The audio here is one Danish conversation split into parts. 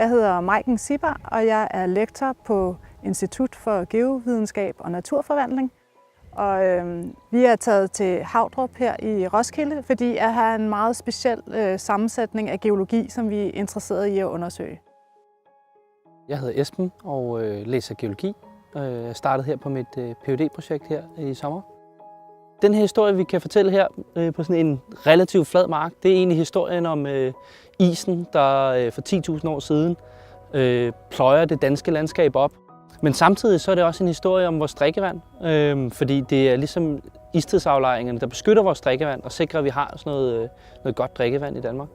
Jeg hedder Maiken Sibber, og jeg er lektor på Institut for Geovidenskab og Naturforvaltning. Og vi er taget til Havdrup her i Roskilde, fordi jeg har en meget speciel sammensætning af geologi, som vi er interesseret i at undersøge. Jeg hedder Esben og læser geologi. Jeg startede her på mit Ph.D.-projekt her i sommer. Den her historie, vi kan fortælle her på sådan en relativt flad mark, det er egentlig historien om isen, der for 10.000 år siden pløjer det danske landskab op. Men samtidig så er det også en historie om vores drikkevand, fordi det er ligesom istidsaflejringerne, der beskytter vores drikkevand og sikrer, at vi har sådan noget godt drikkevand i Danmark.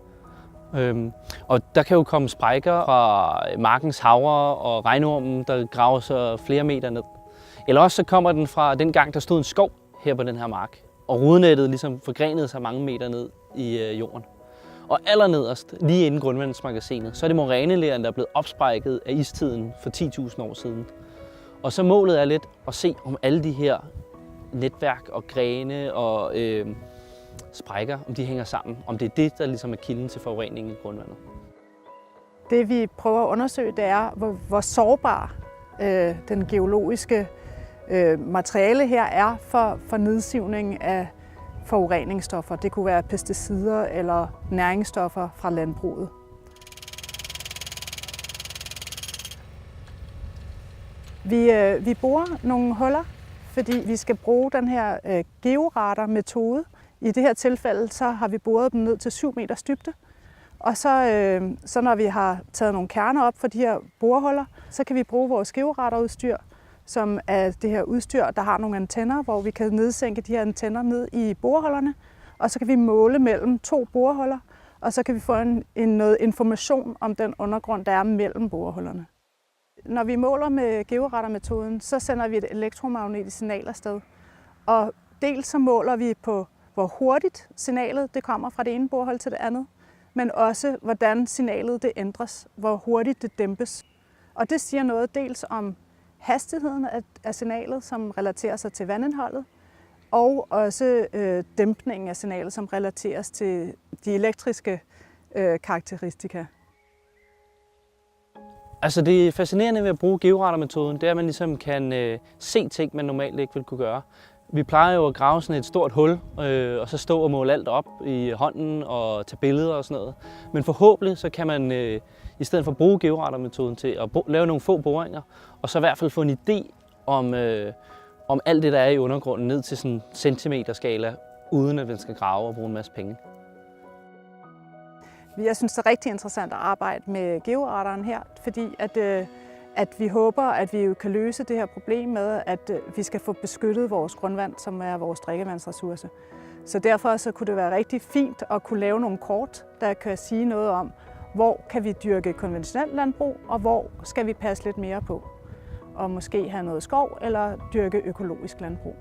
Og der kan jo komme sprækker fra markens havre og regnormen, der graver sig flere meter ned. Eller også så kommer den fra den gang, der stod en skov her på den her mark, og rodnettet ligesom forgrenede sig mange meter ned i jorden. Og allernederst, lige inden grundvandsmagasinet, så er det morænelæren, der er blevet opsprækket af istiden for 10.000 år siden. Og så målet er lidt at se, om alle de her netværk og grene og sprækker, om de hænger sammen. Om det er det, der ligesom er kilden til forureningen i grundvandet. Det vi prøver at undersøge, det er, hvor sårbar den geologiske materiale her er for nedsivning af forureningsstoffer. Det kunne være pesticider eller næringsstoffer fra landbruget. Vi borer nogle huller, fordi vi skal bruge den her georadar-metode. I det her tilfælde så har vi boret dem ned til 7 meters dybde. Og så når vi har taget nogle kerner op for de her borehuller, så kan vi bruge vores georadarudstyr, som er det her udstyr, der har nogle antenner, hvor vi kan nedsænke de her antenner ned i borehullerne. Og så kan vi måle mellem 2 borehuller, og så kan vi få noget information om den undergrund, der er mellem borehullerne. Når vi måler med georadarmetoden, så sender vi et elektromagnetisk signal afsted. Og dels så måler vi på, hvor hurtigt signalet det kommer fra det ene borehul til det andet, men også hvordan signalet det ændres, hvor hurtigt det dæmpes. Og det siger noget dels om hastigheden af signalet, som relaterer sig til vandindholdet, og også dæmpningen af signalet, som relateres til de elektriske karakteristika. Altså det fascinerende ved at bruge georadarmetoden, det er, at man ligesom kan se ting, man normalt ikke ville kunne gøre. Vi plejer jo at grave sådan et stort hul, og så stå og måle alt op i hånden og tage billeder og sådan noget. Men forhåbentlig så kan man i stedet for at bruge georadarmetoden til at lave nogle få boringer, og så i hvert fald få en idé om alt det, der er i undergrunden, ned til sådan en centimeterskala, uden at man skal grave og bruge en masse penge. Jeg synes, det er rigtig interessant at arbejde med georadaren her, fordi at vi håber, at vi kan løse det her problem med, at vi skal få beskyttet vores grundvand, som er vores drikkevandsressource. Så derfor så kunne det være rigtig fint at kunne lave nogle kort, der kan sige noget om, hvor kan vi dyrke konventionelt landbrug, og hvor skal vi passe lidt mere på. Og måske have noget skov eller dyrke økologisk landbrug.